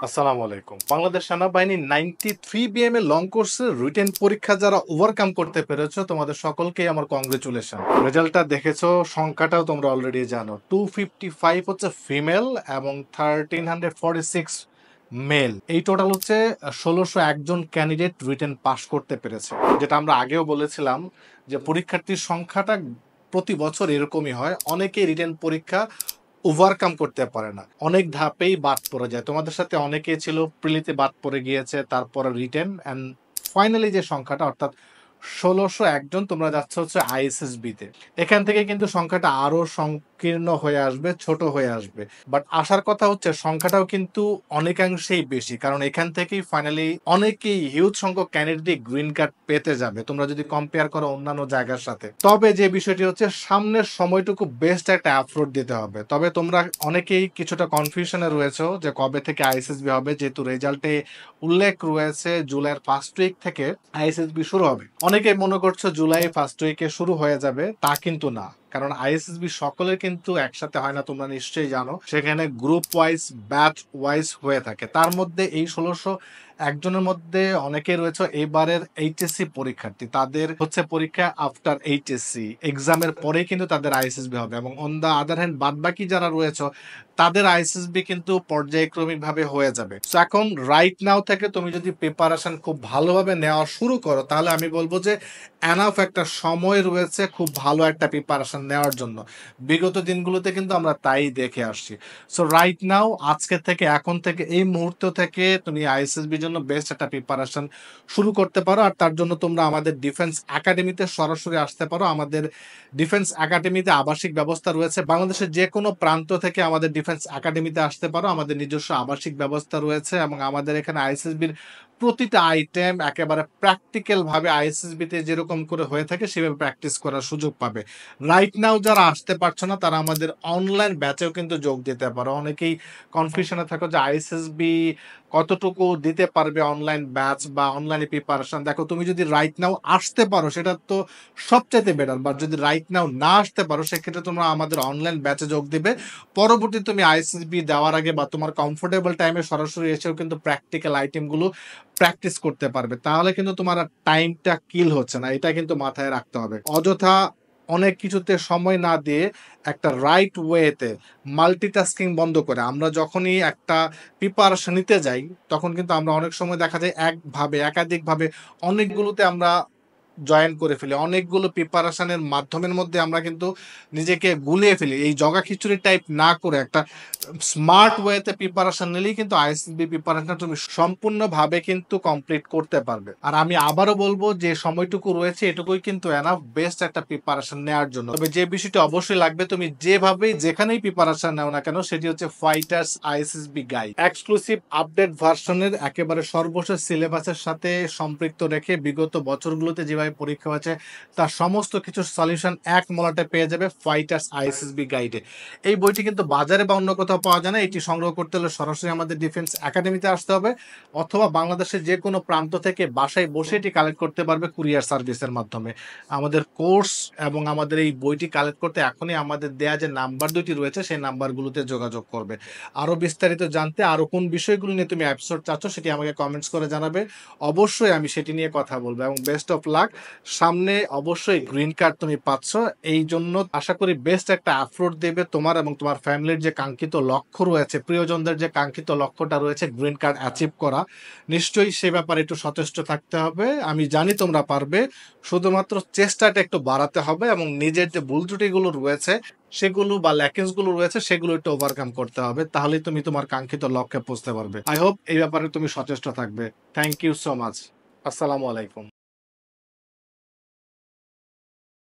আসসালামু আলাইকুম। বাংলাদেশ সেনাবাহিনী 93 বিএম এর লং কোর্সের রিটেন পরীক্ষা যারা ওভারকাম করতে পেরেছো, তোমাদের সকলকেই আমার কংগ্রেচুলেশন। রেজাল্টটা দেখেছো, সংখ্যাটাও তোমরা অলরেডি জানো। 255 হচ্ছে ফিমেল এবং 1346 মেল। এই টোটাল হচ্ছে 1601 জন ক্যান্ডিডেট রিটেন পাস করতে পেরেছে। যেটা আমরা আগেও বলেছিলাম যে পরীক্ষার্থীর সংখ্যাটা প্রতি বছর এরকমই হয়। অনেকেই রিটেন পরীক্ষা ওভারকাম করতে পারে না, অনেক ধাপেই বাদ পড়ে যায়। তোমাদের সাথে অনেকেই ছিল প্রিলিতে বাদ পড়ে গিয়েছে, তারপরে রিটেন অ্যান্ড ফাইনালি যে সংখ্যাটা অর্থাৎ 1601 জন তোমরা যাচ্ছ হচ্ছে আইএসএসবি তে। এখান থেকে কিন্তু সংখ্যাটা আরো সংকীর্ণ হয়ে আসবে, ছোট হয়ে আসবে। বাট আসার কথা হচ্ছে সংখ্যাটাও কিন্তু অনেকাংশেই বেশি, কারণ এখান থেকেই ফাইনালি অনেকেই হিউজ সংখ্যক ক্যান্ডিডেট গ্রিন কার্ড পেতে যাবে তোমরা যদি কম্পেয়ার করো অন্যান্য জায়গার সাথে। তবে যে বিষয়টি হচ্ছে সামনের সময়টুকু বেস্ট একটা এফোর্ট দিতে হবে। তবে তোমরা অনেকেই কিছুটা কনফিউশনে রয়েছে যে কবে থেকে আইএসএসবি হবে, যেহেতু রেজাল্টে উল্লেখ রয়েছে জুলাইয়ের ফার্স্ট উইক থেকে আইএসএসবি শুরু হবে। অনেকে মনে করছো জুলাই ফার্স্ট উইকে শুরু হয়ে যাবে, তা কিন্তু না। কারণ আইএসএসবি সকলের কিন্তু একসাথে হয় না, তোমরা নিশ্চয়ই জানো। সেখানে গ্রুপ ওয়াইজ, ব্যাচ ওয়াইজ হয়ে থাকে। তার মধ্যে এই 1601 জনের মধ্যে অনেকে রয়েছে এবারের এইচএসসি পরীক্ষার্থী। তাদের হচ্ছে পরীক্ষা আফটার এইচএসসি এক্সামের পরে কিন্তু তাদের আইএসএসবি হবে, এবং অন দা আদার হ্যান্ড বাদ বাকি যারা রয়েছে তাদের আইএসএসবি কিন্তু পর্যায়ক্রমিক ভাবে হয়ে যাবে। তো এখন রাইট নাও থেকে তুমি যদি প্রিপারেশন খুব ভালোভাবে নেওয়া শুরু করো, তাহলে আমি বলবো যে এনাফ একটা সময় রয়েছে খুব ভালো একটা প্রিপারেশন নেওয়ার জন্য। বিগত দিনগুলোতে কিন্তু আমরা তাই দেখে আসছি। সো রাইট নাও, আজকে থেকে, এখন থেকে, এই মুহূর্ত থেকে তুমি আইএসএসবির জন্য বেস্ট একটা প্রিপারেশন শুরু করতে পারো। আর তার জন্য তোমরা আমাদের ডিফেন্স একাডেমিতে সরাসরি আসতে পারো। আমাদের ডিফেন্স একাডেমিতে আবাসিক ব্যবস্থা রয়েছে। বাংলাদেশের যে কোনো প্রান্ত থেকে আমাদের ডিফেন্স একাডেমিতে আসতে পারো। আমাদের নিজস্ব আবাসিক ব্যবস্থা রয়েছে, এবং আমাদের এখানে আইএসএসবির প্রতিটা আইটেম একেবারে প্র্যাকটিক্যাল ভাবে আইএসএসবিতে যেরকম করে হয়ে থাকে সেভাবে প্র্যাকটিস করার সুযোগ পাবে। রাইট নাও যারা আসতে পারছো না তারা আমাদের অনলাইন ব্যাচেও কিন্তু যোগ দিতে পারো। অনেকেই কনফিউশনে থাকো যে আইএসএসবি কতটুকু দিতে পারবে অনলাইন ব্যাচ বা অনলাইনে প্রিপারেশন। দেখো, তুমি যদি রাইট নাও আসতে পারো সেটা তো সবচাইতে বেটার, বাট যদি রাইট নাও না আসতে পারো সেক্ষেত্রে তোমরা আমাদের অনলাইন ব্যাচে যোগ দিবে। পরবর্তী তুমি আইএসএসবি দেওয়ার আগে বা তোমার কমফোর্টেবল টাইমে সরাসরি এসেও কিন্তু প্র্যাকটিক্যাল আইটেমগুলো প্র্যাকটিস করতে পারবে। তাহলে কিন্তু তোমার টাইমটা কিল হচ্ছে না, এটা কিন্তু মাথায় রাখতে হবে। অযথা অনেক কিছুতে সময় না দিয়ে একটা রাইট ওয়েতে মাল্টিটাস্কিং বন্ধ করে আমরা যখনই একটা প্রিপারেশন নিতে যাই, তখন কিন্তু আমরা অনেক সময় দেখা যায় একভাবে একাধিকভাবে অনেকগুলোতে আমরা জয়েন করে ফেলি। অনেকগুলো প্রিপারেশনের মাধ্যমের মধ্যে আমরা কিন্তু নিজেকে গুলিয়ে ফেলি। এই জগা খিচুড়ি টাইপ না করে একটা স্মার্ট ওয়েতে প্রিপারেশন নিলেই কিন্তু আইএসএসবি প্রিপারেশনটা তুমি সম্পূর্ণভাবে কিন্তু কমপ্লিট করতে পারবে। আর আমি আবারও বলবো যে সময়টুকু রয়েছে এটুকুই কিন্তু এনাফ বেস্ট একটা প্রিপারেশন নেওয়ার জন্য। তবে যে বিষয়টি অবশ্যই লাগবে, তুমি যেভাবেই যেখানেই প্রিপারেশন নাও না কেন, সেটি হচ্ছে fighters ISSB guide, exclusive update ভার্সনের একেবারে সর্বশেষ সিলেবাসের সাথে সম্পৃক্ত রেখে বিগত বছরগুলোতে যেভাবে পরীক্ষা হয়েছে তার সমস্ত কিছু সলিউশন এক মলাটে পেয়ে যাবে ফাইটার্স আইএসএসবি গাইডে। এই বইটি কিন্তু বাজারে বা অন্য কোথাও পাওয়া যায় না। এটি সংগ্রহ করতে হলে সরাসরি আমাদের ডিফেন্স একাডেমিতে আসতে হবে, অথবা বাংলাদেশের যে কোনো প্রান্ত থেকে বাসায় বসে এটি কালেক্ট করতে পারবে কুরিয়ার সার্ভিসের মাধ্যমে। আমাদের কোর্স এবং আমাদের এই বইটি কালেক্ট করতে এখনই আমাদের দেয়া যে নাম্বার দুটি রয়েছে সেই নাম্বারগুলোতে যোগাযোগ করবে। আরও বিস্তারিত জানতে আরও কোন বিষয়গুলো নিয়ে তুমি এপিসোড চাচ্ছ সেটি আমাকে কমেন্টস করে জানাবে। অবশ্যই আমি সেটি নিয়ে কথা বলবো, এবং বেস্ট অফ লাক। সামনে অবশ্যই গ্রিন কার্ড তুমি পাচ্ছ, এই জন্য আশা করি বেস্ট একটা এফোর্ট দেবে তোমার এবং তোমার ফ্যামিলির যে কাঙ্ক্ষিত লক্ষ্য রয়েছে, প্রিয়জনদের যে কাঙ্ক্ষিত লক্ষ্যটা রয়েছে গ্রিন কার্ড অ্যাচিভ করা, নিশ্চয়ই সে ব্যাপারে একটু সচেষ্ট থাকতে হবে। আমি জানি তোমরা পারবে, শুধুমাত্র চেষ্টাটা একটু বাড়াতে হবে এবং নিজের যে ভুল ত্রুটিগুলো রয়েছে সেগুলো বা ল্যাকিংসগুলো রয়েছে সেগুলো একটু ওভারকাম করতে হবে, তাহলেই তুমি তোমার কাঙ্ক্ষিত লক্ষ্যে পৌঁছতে পারবে। আই হোপ এই ব্যাপারে তুমি সচেষ্ট থাকবে। Thank you so much. আসসালামু আলাইকুম।